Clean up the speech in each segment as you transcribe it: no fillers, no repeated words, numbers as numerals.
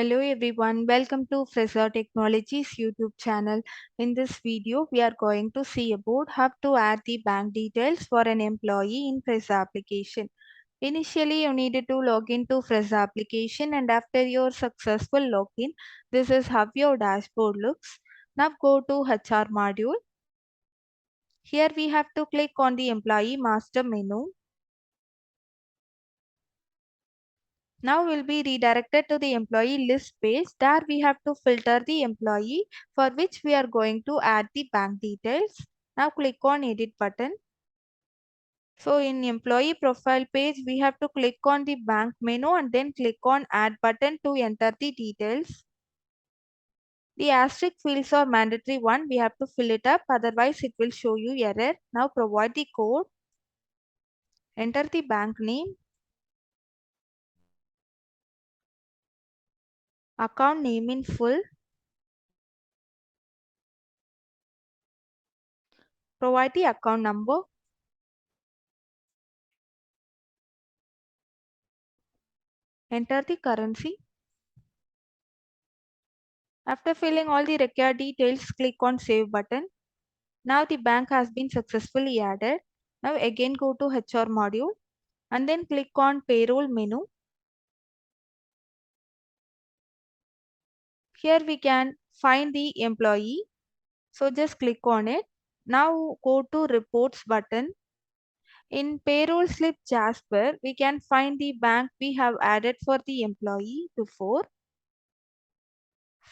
Hello everyone, welcome to Fresa Technologies YouTube channel. In this video, we are going to see about how to add the bank details for an employee in Fresa application. Initially, you needed to log into Fresa application, and after your successful login, this is how your dashboard looks. Now go to HR module. Here we have to click on the employee master menu. Now we'll be redirected to the employee list page. There we have to filter the employee for which we are going to add the bank details. Now click on edit button. So in employee profile page, we have to click on the bank menu and then click on add button to enter the details. The asterisk fields are mandatory one. We have to fill it up. Otherwise it will show you error. Now provide the code. Enter the bank name. Account name in full. Provide the account number. Enter the currency. After filling all the required details, click on Save button. Now the bank has been successfully added. Now again go to HR module and then click on Payroll menu. Here we can find the employee. So just click on it. Now go to Reports button. In Payroll Slip Jasper, we can find the bank we have added for the employee before.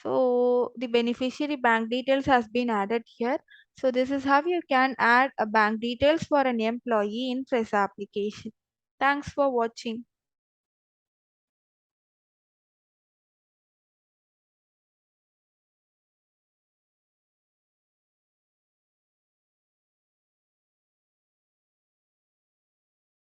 So the beneficiary bank details has been added here. So this is how you can add a bank details for an employee in Fresa application. Thanks for watching.